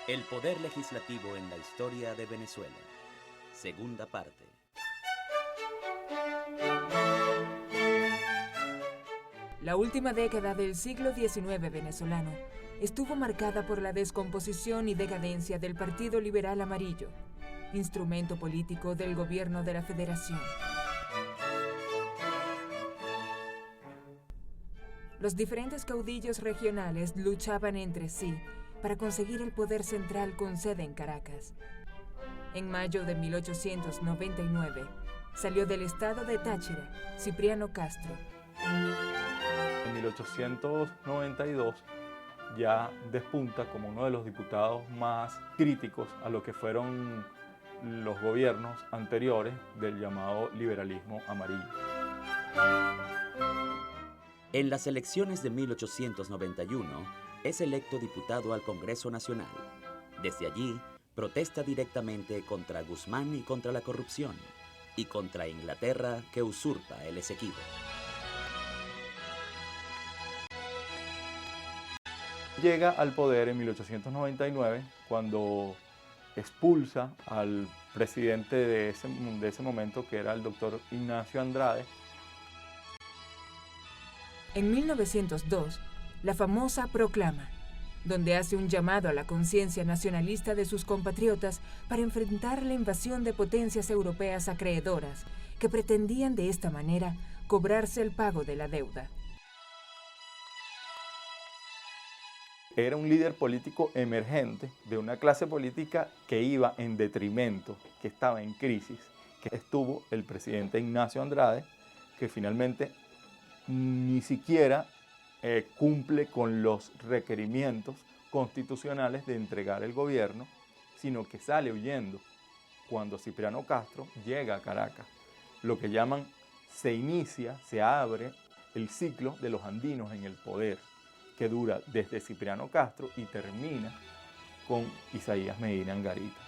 El poder legislativo en la historia de Venezuela. Segunda parte. La última década del siglo XIX venezolano estuvo marcada por la descomposición y decadencia del Partido Liberal Amarillo, instrumento político del gobierno de la Federación. Los diferentes caudillos regionales luchaban entre sí para conseguir el poder central con sede en Caracas. En mayo de 1899, salió del estado de Táchira Cipriano Castro. En 1892 ya despunta como uno de los diputados más críticos a lo que fueron los gobiernos anteriores del llamado liberalismo amarillo. En las elecciones de 1891 es electo diputado al Congreso Nacional. Desde allí protesta directamente contra Guzmán y contra la corrupción, y contra Inglaterra que usurpa el Esequibo. Llega al poder en 1899 cuando expulsa al presidente de ese momento, que era el doctor Ignacio Andrade. En 1902, la famosa proclama, donde hace un llamado a la conciencia nacionalista de sus compatriotas para enfrentar la invasión de potencias europeas acreedoras que pretendían de esta manera cobrarse el pago de la deuda. Era un líder político emergente de una clase política que iba en detrimento, que estaba en crisis, que estuvo el presidente Ignacio Andrade, que finalmente ni siquiera cumple con los requerimientos constitucionales de entregar el gobierno, sino que sale huyendo cuando Cipriano Castro llega a Caracas. Lo que llaman, se abre el ciclo de los andinos en el poder, que dura desde Cipriano Castro y termina con Isaías Medina Angarita.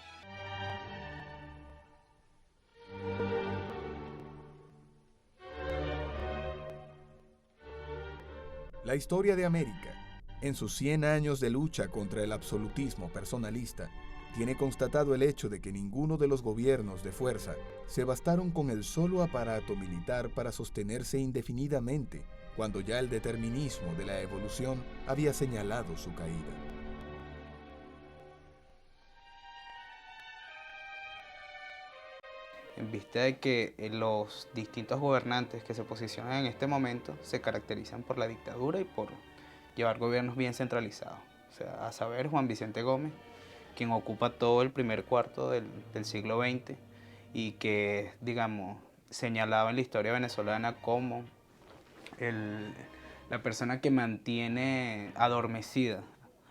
La historia de América, en sus 100 años de lucha contra el absolutismo personalista, tiene constatado el hecho de que ninguno de los gobiernos de fuerza se bastaron con el solo aparato militar para sostenerse indefinidamente, cuando ya el determinismo de la evolución había señalado su caída. En vista de que los distintos gobernantes que se posicionan en este momento se caracterizan por la dictadura y por llevar gobiernos bien centralizados. O sea, a saber, Juan Vicente Gómez, quien ocupa todo el primer cuarto del siglo XX y que, digamos, señalado en la historia venezolana como la persona que mantiene adormecida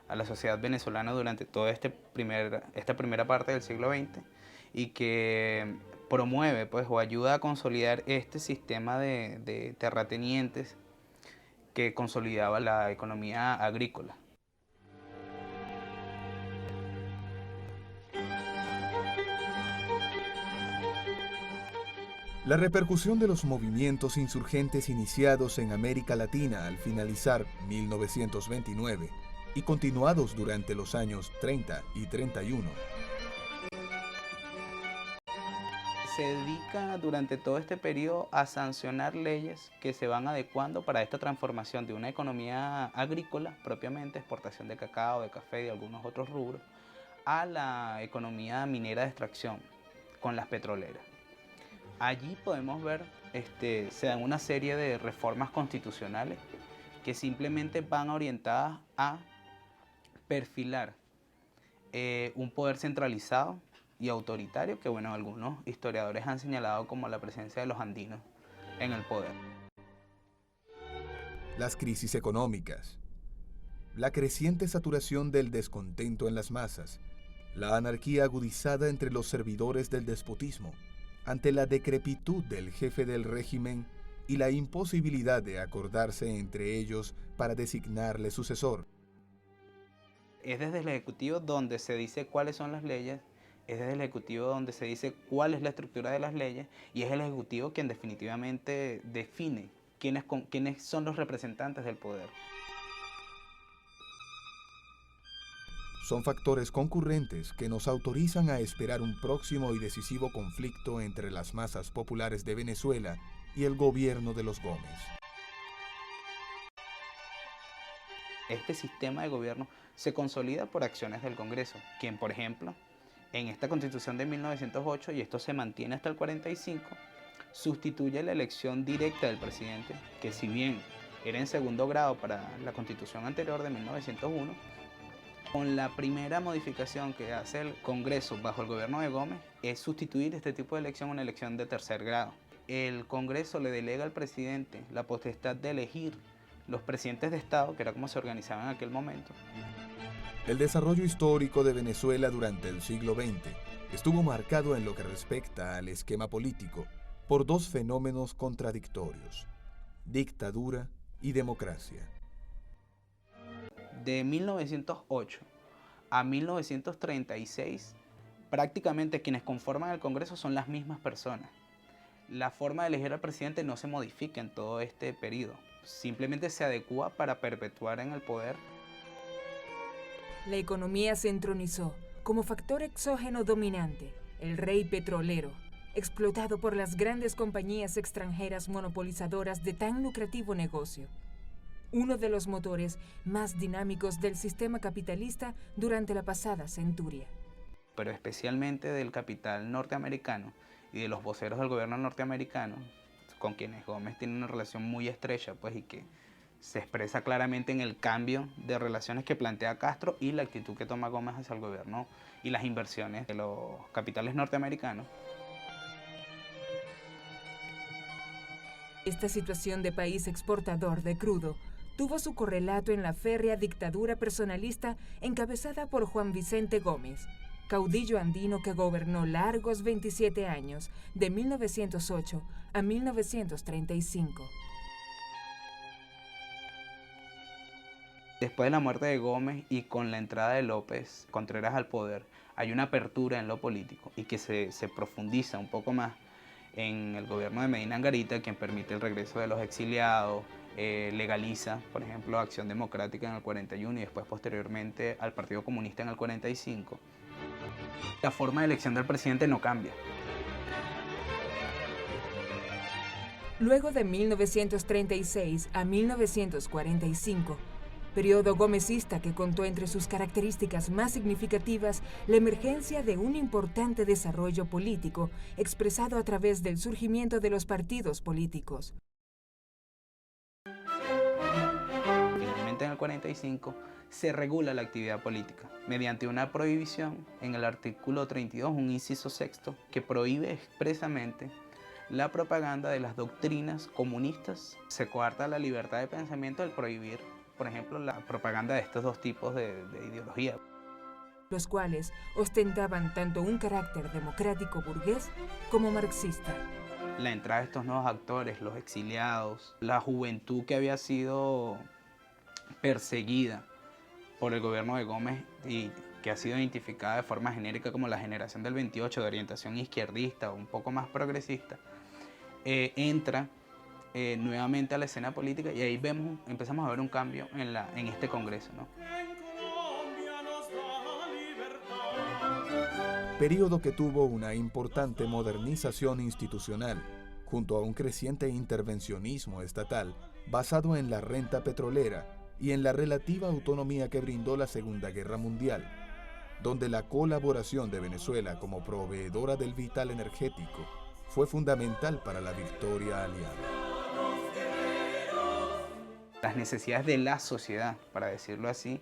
a la sociedad venezolana durante toda esta primera parte del siglo XX y que promueve pues, o ayuda a consolidar este sistema de terratenientes que consolidaba la economía agrícola. La repercusión de los movimientos insurgentes iniciados en América Latina al finalizar 1929 y continuados durante los años 30 y 31. Se dedica durante todo este periodo a sancionar leyes que se van adecuando para esta transformación de una economía agrícola, propiamente exportación de cacao, de café y de algunos otros rubros, a la economía minera de extracción con las petroleras. Allí podemos ver, se dan una serie de reformas constitucionales que simplemente van orientadas a perfilar un poder centralizado y autoritario que, bueno, algunos historiadores han señalado como la presencia de los andinos en el poder. Las crisis económicas, la creciente saturación del descontento en las masas, la anarquía agudizada entre los servidores del despotismo, ante la decrepitud del jefe del régimen y la imposibilidad de acordarse entre ellos para designarle sucesor. Es desde el Ejecutivo donde se dice cuáles son las leyes, es desde el Ejecutivo donde se dice cuál es la estructura de las leyes y es el Ejecutivo quien definitivamente define quiénes son los representantes del poder. son factores concurrentes que nos autorizan a esperar un próximo y decisivo conflicto entre las masas populares de Venezuela y el gobierno de los Gómez. Este sistema de gobierno se consolida por acciones del Congreso, quien, por ejemplo, en esta Constitución de 1908, y esto se mantiene hasta el 45, sustituye la elección directa del presidente, que si bien era en segundo grado para la Constitución anterior de 1901, con la primera modificación que hace el Congreso bajo el gobierno de Gómez es sustituir este tipo de elección a una elección de tercer grado. El Congreso le delega al presidente la potestad de elegir los presidentes de Estado, que era como se organizaban en aquel momento. El desarrollo histórico de Venezuela durante el siglo XX estuvo marcado en lo que respecta al esquema político por dos fenómenos contradictorios: dictadura y democracia. De 1908 a 1936, prácticamente quienes conforman el Congreso son las mismas personas. La forma de elegir al presidente no se modifica en todo este periodo, simplemente se adecúa para perpetuar en el poder. La economía se entronizó como factor exógeno dominante, el rey petrolero, explotado por las grandes compañías extranjeras monopolizadoras de tan lucrativo negocio. Uno de los motores más dinámicos del sistema capitalista durante la pasada centuria. Pero especialmente del capital norteamericano y de los voceros del gobierno norteamericano, con quienes Gómez tiene una relación muy estrecha, pues, y que se expresa claramente en el cambio de relaciones que plantea Castro y la actitud que toma Gómez hacia el gobierno y las inversiones de los capitales norteamericanos. Esta situación de país exportador de crudo tuvo su correlato en la férrea dictadura personalista encabezada por Juan Vicente Gómez, caudillo andino que gobernó largos 27 años, de 1908 a 1935. Después de la muerte de Gómez y con la entrada de López Contreras al poder, hay una apertura en lo político y que se profundiza un poco más en el gobierno de Medina Angarita, quien permite el regreso de los exiliados, legaliza, por ejemplo, Acción Democrática en el 41 y después posteriormente al Partido Comunista en el 45. La forma de elección del presidente no cambia. Luego de 1936 a 1945, periodo gomecista que contó entre sus características más significativas la emergencia de un importante desarrollo político expresado a través del surgimiento de los partidos políticos. Finalmente, en el 45 se regula la actividad política mediante una prohibición en el artículo 32, un inciso sexto, que prohíbe expresamente la propaganda de las doctrinas comunistas. Se coarta la libertad de pensamiento al prohibir, por ejemplo, la propaganda de estos dos tipos de ideología, los cuales ostentaban tanto un carácter democrático burgués como marxista. La entrada de estos nuevos actores, los exiliados, la juventud que había sido perseguida por el gobierno de Gómez y que ha sido identificada de forma genérica como la generación del 28 de orientación izquierdista o un poco más progresista, entra nuevamente a la escena política y ahí empezamos a ver un cambio en este Congreso, ¿no? Período que tuvo una importante modernización institucional, junto a un creciente intervencionismo estatal basado en la renta petrolera y en la relativa autonomía que brindó la Segunda Guerra Mundial, donde la colaboración de Venezuela como proveedora del vital energético fue fundamental para la victoria aliada. Las necesidades de la sociedad, para decirlo así,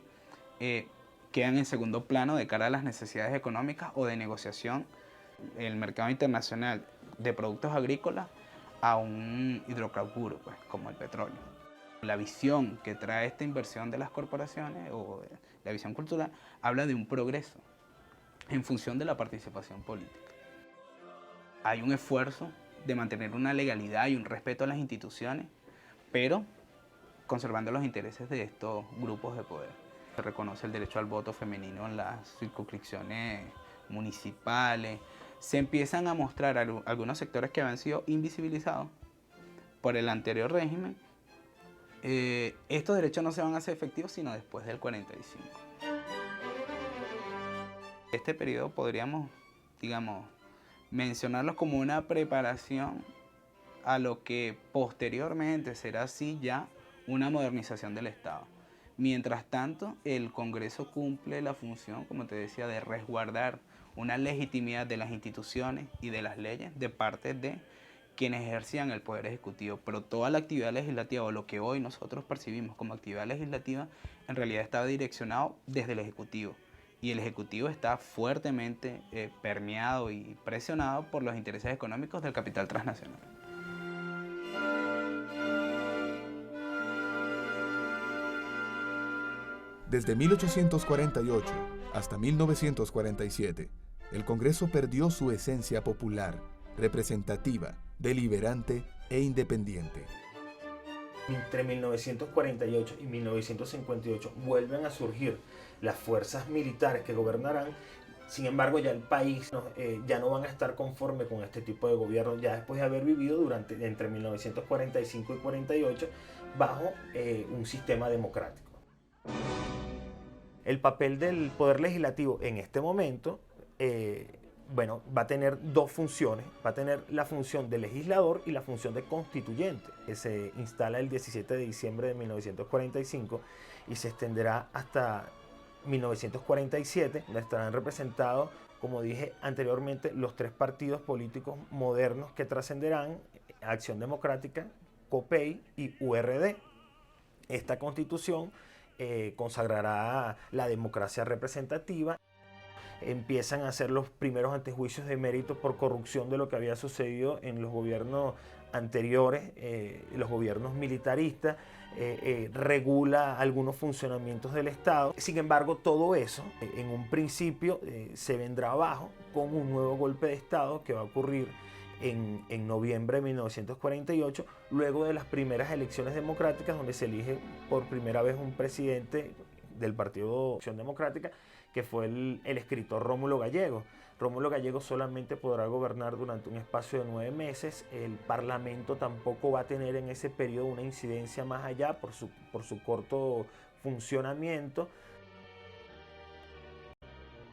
quedan en segundo plano de cara a las necesidades económicas o de negociación. El mercado internacional de productos agrícolas a un hidrocarburo, pues, como el petróleo. La visión que trae esta inversión de las corporaciones o la visión cultural habla de un progreso en función de la participación política. Hay un esfuerzo de mantener una legalidad y un respeto a las instituciones, pero conservando los intereses de estos grupos de poder. Se reconoce el derecho al voto femenino en las circunscripciones municipales. Se empiezan a mostrar algunos sectores que habían sido invisibilizados por el anterior régimen. Estos derechos no se van a hacer efectivos sino después del 45. este periodo podríamos, digamos, mencionarlo como una preparación a lo que posteriormente será así ya una modernización del Estado. Mientras tanto, el Congreso cumple la función, como te decía, de resguardar una legitimidad de las instituciones y de las leyes de parte de quienes ejercían el Poder Ejecutivo. Pero toda la actividad legislativa, o lo que hoy nosotros percibimos como actividad legislativa, en realidad estaba direccionado desde el Ejecutivo. Y el Ejecutivo está fuertemente permeado y presionado por los intereses económicos del capital transnacional. Desde 1848 hasta 1947, el Congreso perdió su esencia popular, representativa, deliberante e independiente. Entre 1948 y 1958 vuelven a surgir las fuerzas militares que gobernarán. Sin embargo, ya el país ya no van a estar conforme con este tipo de gobierno, ya después de haber vivido entre 1945 y 48 bajo un sistema democrático. El papel del Poder Legislativo en este momento va a tener dos funciones. Va a tener la función de legislador y la función de constituyente, que se instala el 17 de diciembre de 1945 y se extenderá hasta 1947, donde estarán representados, como dije anteriormente, los tres partidos políticos modernos que trascenderán: Acción Democrática, COPEI y URD. Esta constitución consagrará la democracia representativa. Empiezan a hacer los primeros antejuicios de mérito por corrupción de lo que había sucedido en los gobiernos anteriores, los gobiernos militaristas, regula algunos funcionamientos del Estado. Sin embargo, todo eso en un principio se vendrá abajo con un nuevo golpe de Estado que va a ocurrir en noviembre de 1948, luego de las primeras elecciones democráticas, donde se elige por primera vez un presidente del Partido Acción Democrática, que fue el escritor Rómulo Gallegos. Rómulo Gallegos solamente podrá gobernar durante un espacio de 9 meses. El Parlamento tampoco va a tener en ese periodo una incidencia más allá por su corto funcionamiento.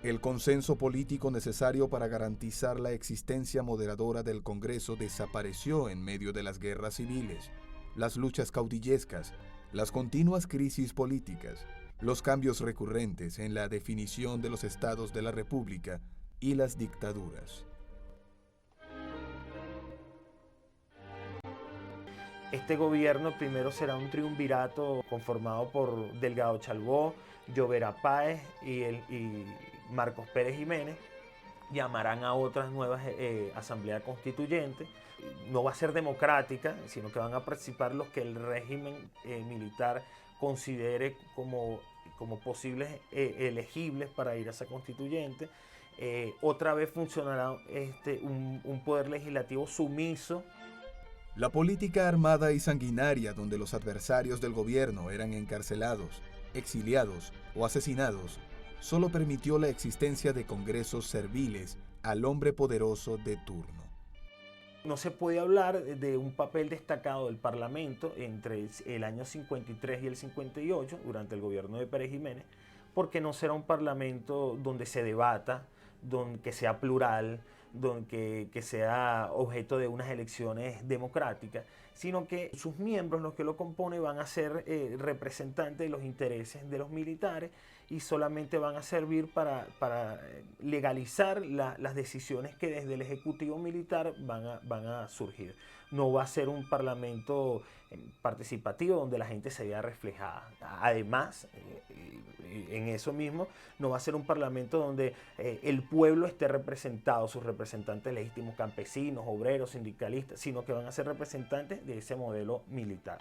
El consenso político necesario para garantizar la existencia moderadora del Congreso desapareció en medio de las guerras civiles, las luchas caudillescas, las continuas crisis políticas, los cambios recurrentes en la definición de los estados de la República y las dictaduras. Este gobierno primero será un triunvirato conformado por Delgado Chalbó, Llovera Páez y Marcos Pérez Jiménez. Llamarán a otras nuevas asambleas constituyentes. No va a ser democrática, sino que van a participar los que el régimen militar considere como posibles elegibles para ir a esa constituyente. Otra vez funcionará un poder legislativo sumiso. La política armada y sanguinaria, donde los adversarios del gobierno eran encarcelados, exiliados o asesinados, solo permitió la existencia de congresos serviles al hombre poderoso de turno. No se puede hablar de un papel destacado del Parlamento entre el año 53 y el 58, durante el gobierno de Pérez Jiménez, porque no será un Parlamento donde se debata, que sea plural, que sea objeto de unas elecciones democráticas, sino que sus miembros, los que lo componen, van a ser representantes de los intereses de los militares y solamente van a servir para legalizar las decisiones que desde el Ejecutivo Militar van a surgir. No va a ser un parlamento participativo donde la gente se vea reflejada. Además, en eso mismo, no va a ser un parlamento donde el pueblo esté representado, sus representantes legítimos, campesinos, obreros, sindicalistas, sino que van a ser representantes de ese modelo militar.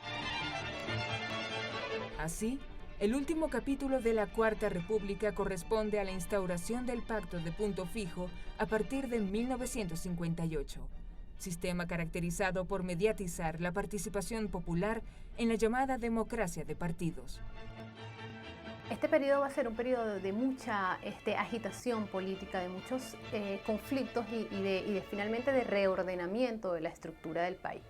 Así, el último capítulo de la Cuarta República corresponde a la instauración del Pacto de Punto Fijo a partir de 1958, sistema caracterizado por mediatizar la participación popular en la llamada democracia de partidos. Este periodo va a ser un periodo de mucha agitación política, de muchos conflictos y finalmente de reordenamiento de la estructura del país.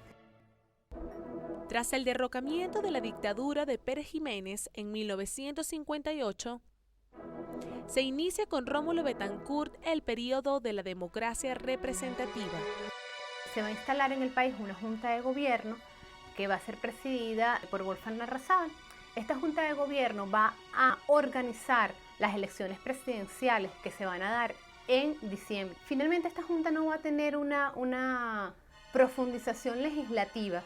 Tras el derrocamiento de la dictadura de Pérez Jiménez en 1958, Se inicia con Rómulo Betancourt el periodo de la democracia representativa. Se va a instalar en el país una junta de gobierno que va a ser presidida por Wolfgang Larrazábal. Esta junta de gobierno va a organizar las elecciones presidenciales que se van a dar en diciembre. Finalmente, esta junta no va a tener una profundización legislativa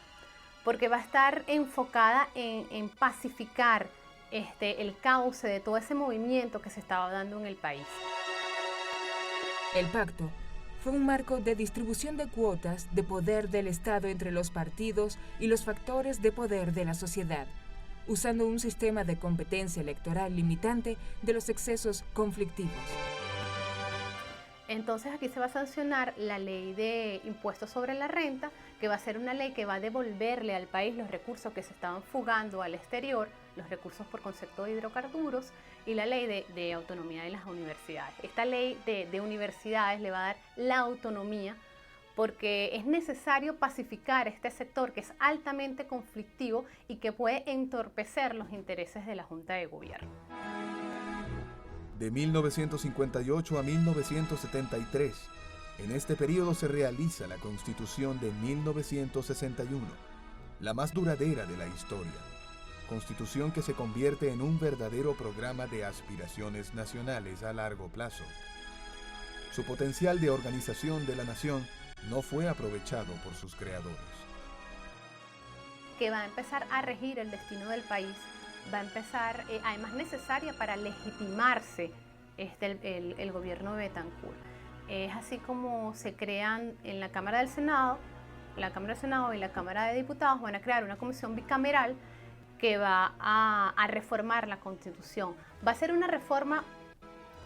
porque va a estar enfocada en pacificar el cauce de todo ese movimiento que se estaba dando en el país. El pacto fue un marco de distribución de cuotas de poder del Estado entre los partidos y los factores de poder de la sociedad, usando un sistema de competencia electoral limitante de los excesos conflictivos. Entonces aquí se va a sancionar la ley de impuestos sobre la renta, que va a ser una ley que va a devolverle al país los recursos que se estaban fugando al exterior, los recursos por concepto de hidrocarburos, y la ley de autonomía de las universidades. Esta ley de universidades le va a dar la autonomía porque es necesario pacificar este sector que es altamente conflictivo y que puede entorpecer los intereses de la Junta de Gobierno. De 1958 a 1973, en este periodo se realiza la Constitución de 1961, la más duradera de la historia. Constitución que se convierte en un verdadero programa de aspiraciones nacionales a largo plazo. Su potencial de organización de la nación no fue aprovechado por sus creadores. Que va a empezar a regir el destino del país, va a empezar, además necesaria para legitimarse el gobierno de Betancourt. Es así como se crean en la Cámara del Senado, y la Cámara de Diputados van a crear una comisión bicameral que va a reformar la Constitución. Va a ser una reforma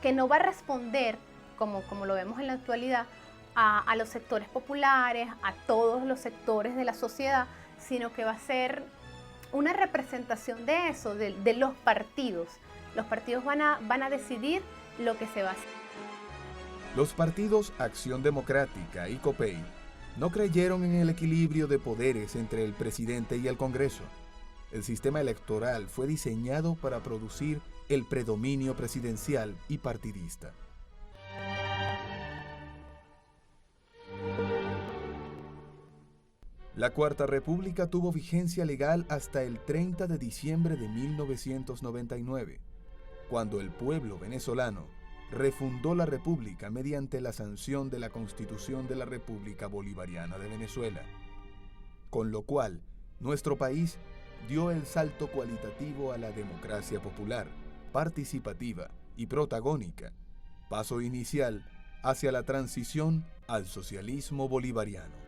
que no va a responder, como lo vemos en la actualidad, a los sectores populares, a todos los sectores de la sociedad, sino que va a ser una representación de eso, de los partidos. Los partidos van a decidir lo que se va a hacer. Los partidos Acción Democrática y COPEI no creyeron en el equilibrio de poderes entre el presidente y el Congreso. El sistema electoral fue diseñado para producir el predominio presidencial y partidista. La Cuarta República tuvo vigencia legal hasta el 30 de diciembre de 1999, cuando el pueblo venezolano refundó la República mediante la sanción de la Constitución de la República Bolivariana de Venezuela, con lo cual nuestro país dio el salto cualitativo a la democracia popular, participativa y protagónica, paso inicial hacia la transición al socialismo bolivariano.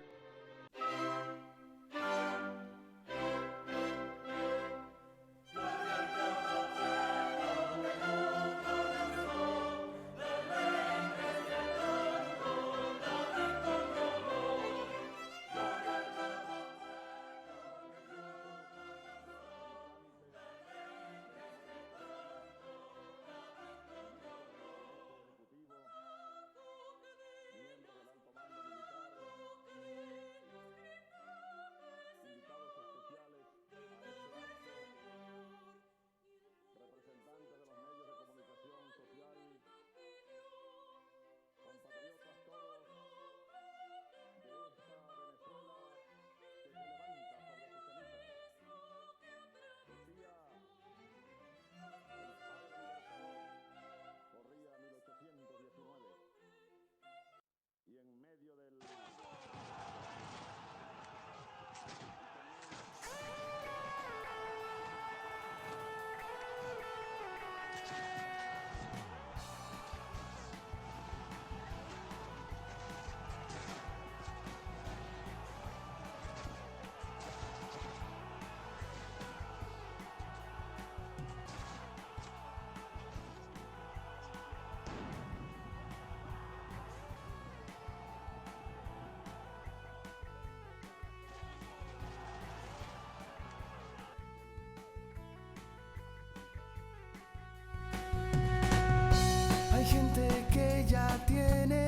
Tiene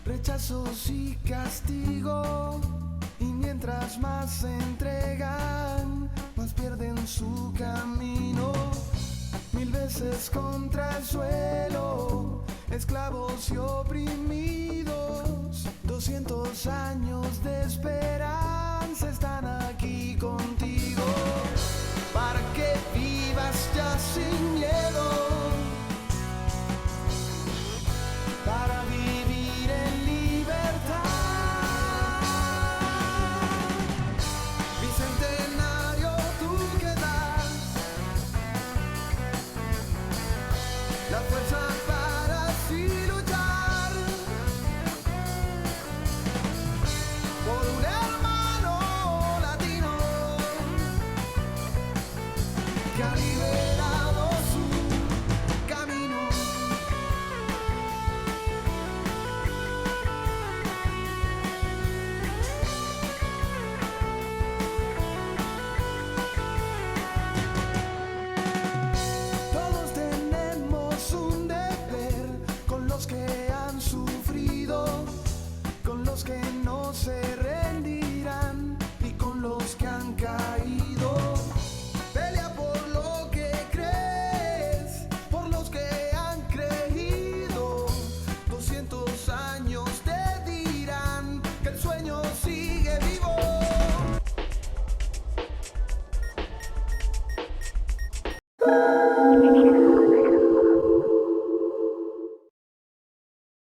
rechazos y castigo, y mientras más se entregan, más pierden su camino. 1000 veces veces contra el suelo, esclavos y oprimidos. 200 años de esperanza están aquí contigo, para que vivas ya sin miedo, para vivir en libertad. Bicentenario, tú que das la fuerza para así luchar por un hermano latino.